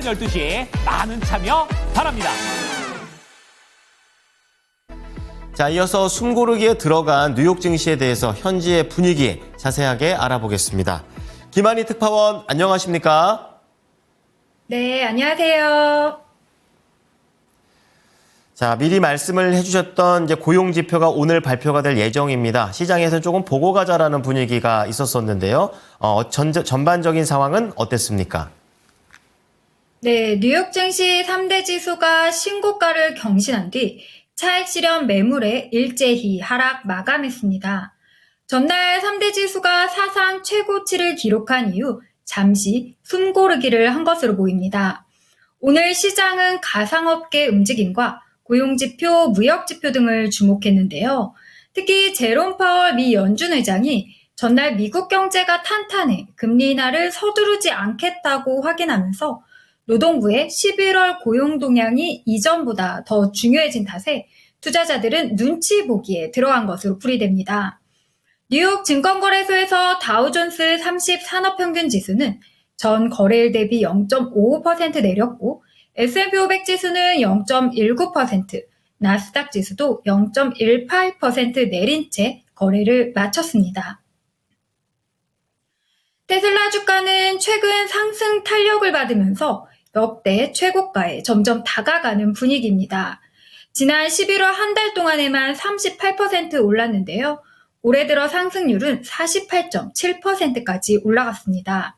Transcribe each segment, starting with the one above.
12시 많은 참여 바랍니다. 자, 이어서 숨고르기에 들어간 뉴욕 증시에 대해서 현지의 분위기 자세하게 알아보겠습니다. 김한희 특파원, 안녕하십니까? 네, 안녕하세요. 자, 미리 말씀을 해주셨던 이제 고용 지표가 오늘 발표가 될 예정입니다. 시장에서는 조금 보고 가자라는 분위기가 있었었는데요. 전반적인 상황은 어땠습니까? 네, 뉴욕 증시 3대 지수가 신고가를 경신한 뒤 차익 실현 매물에 일제히 하락 마감했습니다. 전날 3대 지수가 사상 최고치를 기록한 이후 잠시 숨고르기를 한 것으로 보입니다. 오늘 시장은 가상업계 움직임과 고용지표, 무역지표 등을 주목했는데요. 특히 제롬 파월 미 연준 의장이 전날 미국 경제가 탄탄해 금리 인하를 서두르지 않겠다고 확인하면서 노동부의 11월 고용 동향이 이전보다 더 중요해진 탓에 투자자들은 눈치 보기에 들어간 것으로 풀이됩니다. 뉴욕 증권거래소에서 다우존스 30 산업평균 지수는 전 거래일 대비 0.55% 내렸고 S&P 500 지수는 0.19%, 나스닥 지수도 0.18% 내린 채 거래를 마쳤습니다. 테슬라 주가는 최근 상승 탄력을 받으면서 역대 최고가에 점점 다가가는 분위기입니다. 지난 11월 한 달 동안에만 38% 올랐는데요. 올해 들어 상승률은 48.7%까지 올라갔습니다.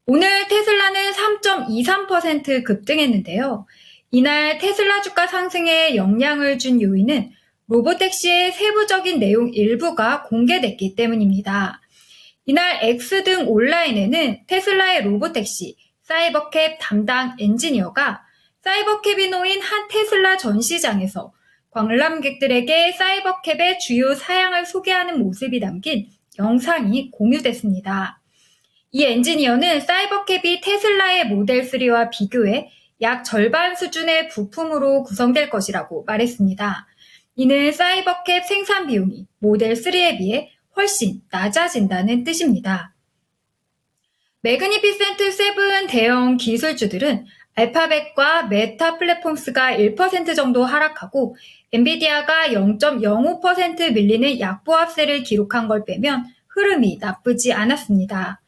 오늘 테슬라는 3.23% 급등했는데요. 이날 테슬라 주가 상승에 영향을 준 요인은 로보택시의 세부적인 내용 일부가 공개됐기 때문입니다. 이날 X 등 온라인에는 테슬라의 로보택시 사이버캡 담당 엔지니어가 사이버캡이 놓인 한 테슬라 전시장에서 관람객들에게 사이버캡의 주요 사양을 소개하는 모습이 담긴 영상이 공유됐습니다. 이 엔지니어는 사이버캡이 테슬라의 모델 3와 비교해 약 절반 수준의 부품으로 구성될 것이라고 말했습니다. 이는 사이버캡 생산 비용이 모델 3에 비해 훨씬 낮아진다는 뜻입니다. 매그니피센트 7 대형 기술주들은 알파벳과 메타 플랫폼스가 1% 정도 하락하고 엔비디아가 0.05% 밀리는 약보합세를 기록한 걸 빼면 흐름이 나쁘지 않았습니다.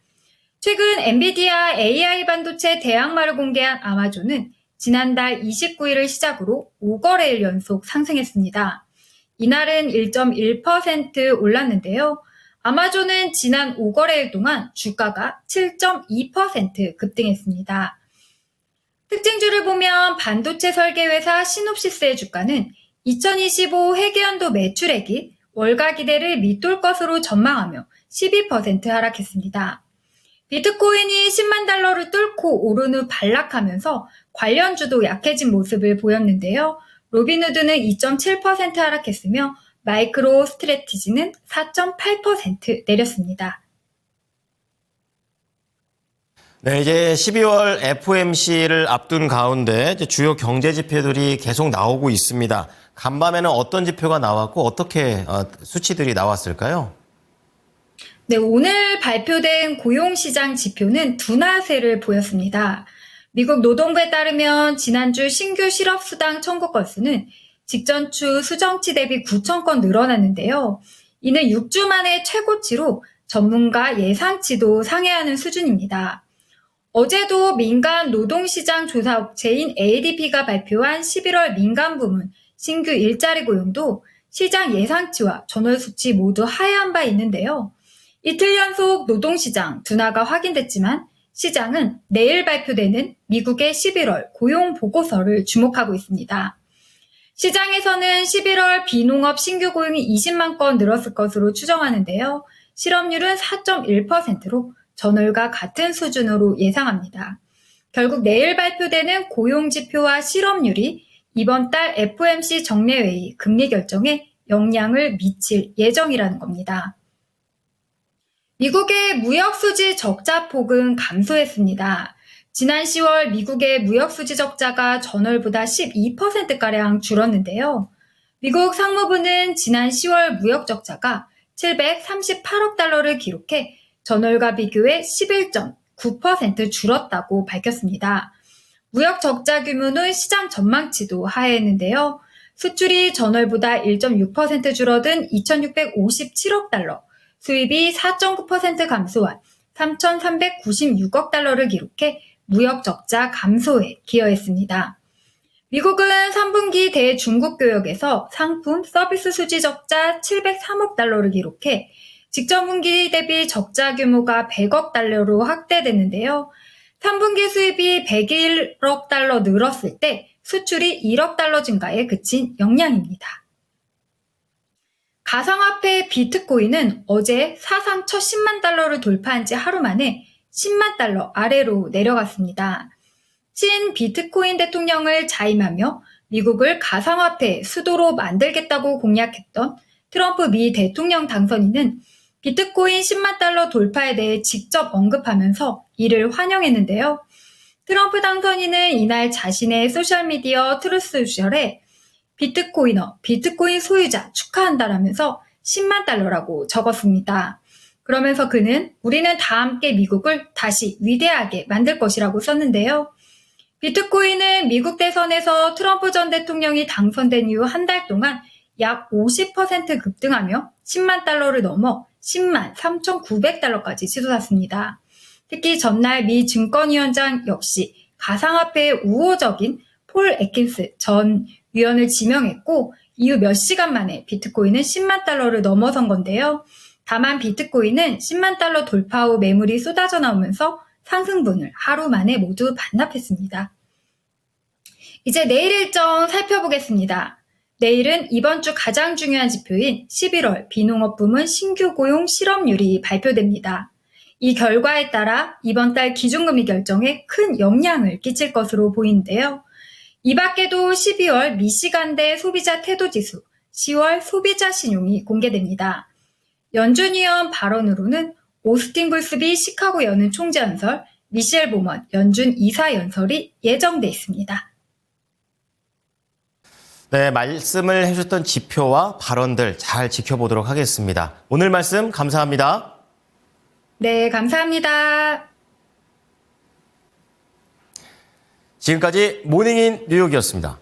최근 엔비디아 AI 반도체 대항마를 공개한 아마존은 지난달 29일을 시작으로 5거래일 연속 상승했습니다. 이날은 1.1% 올랐는데요. 아마존은 지난 5거래일 동안 주가가 7.2% 급등했습니다. 특징주를 보면 반도체 설계회사 시놉시스의 주가는 2025 회계연도 매출액이 월가 기대를 밑돌 것으로 전망하며 12% 하락했습니다. 비트코인이 10만 달러를 뚫고 오른 후 반락하면서 관련주도 약해진 모습을 보였는데요. 로빈후드는 2.7% 하락했으며 마이크로 스트래티지는 4.8% 내렸습니다. 네, 이제 12월 FOMC를 앞둔 가운데 이제 주요 경제 지표들이 계속 나오고 있습니다. 간밤에는 어떤 지표가 나왔고 어떻게 수치들이 나왔을까요? 네, 오늘 발표된 고용시장 지표는 둔화세를 보였습니다. 미국 노동부에 따르면 지난주 신규 실업수당 청구 건수는 직전 주 수정치 대비 9천 건 늘어났는데요. 이는 6주 만에 최고치로 전문가 예상치도 상회하는 수준입니다. 어제도 민간 노동시장 조사업체인 ADP가 발표한 11월 민간 부문 신규 일자리 고용도 시장 예상치와 전월 수치 모두 하회한 바 있는데요. 이틀 연속 노동시장 둔화가 확인됐지만 시장은 내일 발표되는 미국의 11월 고용 보고서를 주목하고 있습니다. 시장에서는 11월 비농업 신규 고용이 20만 건 늘었을 것으로 추정하는데요. 실업률은 4.1%로 전월과 같은 수준으로 예상합니다. 결국 내일 발표되는 고용지표와 실업률이 이번 달 FOMC 정례회의 금리 결정에 영향을 미칠 예정이라는 겁니다. 미국의 무역수지 적자폭은 감소했습니다. 지난 10월 미국의 무역수지 적자가 전월보다 12%가량 줄었는데요. 미국 상무부는 지난 10월 무역 적자가 738억 달러를 기록해 전월과 비교해 11.9% 줄었다고 밝혔습니다. 무역 적자 규모는 시장 전망치도 하회했는데요. 수출이 전월보다 1.6% 줄어든 2,657억 달러, 수입이 4.9% 감소한 3,396억 달러를 기록해 무역 적자 감소에 기여했습니다. 미국은 3분기 대중국 교역에서 상품 서비스 수지 적자 703억 달러를 기록해 직전 분기 대비 적자 규모가 100억 달러로 확대됐는데요. 3분기 수입이 101억 달러 늘었을 때 수출이 1억 달러 증가에 그친 영향입니다. 가상화폐 비트코인은 어제 사상 첫 10만 달러를 돌파한 지 하루 만에 10만 달러 아래로 내려갔습니다. 친 비트코인 대통령을 자임하며 미국을 가상화폐 수도로 만들겠다고 공약했던 트럼프 미 대통령 당선인은 비트코인 10만 달러 돌파에 대해 직접 언급하면서 이를 환영했는데요. 트럼프 당선인은 이날 자신의 소셜미디어 트루스 소셜에 비트코이너, 비트코인 소유자 축하한다라면서 10만 달러라고 적었습니다. 그러면서 그는 우리는 다 함께 미국을 다시 위대하게 만들 것이라고 썼는데요. 비트코인은 미국 대선에서 트럼프 전 대통령이 당선된 이후 한 달 동안 약 50% 급등하며 10만 달러를 넘어 10만 3,900달러까지 치솟았습니다. 특히 전날 미 증권위원장 역시 가상화폐의 우호적인 폴 애킨스 전 위원을 지명했고 이후 몇 시간 만에 비트코인은 10만 달러를 넘어선 건데요. 다만 비트코인은 10만 달러 돌파 후 매물이 쏟아져 나오면서 상승분을 하루 만에 모두 반납했습니다. 이제 내일 일정 살펴보겠습니다. 내일은 이번 주 가장 중요한 지표인 11월 비농업 부문 신규 고용 실업률이 발표됩니다. 이 결과에 따라 이번 달 기준금리 결정에 큰 영향을 끼칠 것으로 보이는데요. 이 밖에도 12월 미시간대 소비자 태도지수, 10월 소비자 신용이 공개됩니다. 연준 위원 발언으로는 오스틴 굴스비 시카고 연은 총재 연설, 미셸 보먼 연준 이사 연설이 예정돼 있습니다. 네, 말씀을 해주셨던 지표와 발언들 잘 지켜보도록 하겠습니다. 오늘 말씀 감사합니다. 네, 감사합니다. 지금까지 모닝인 뉴욕이었습니다.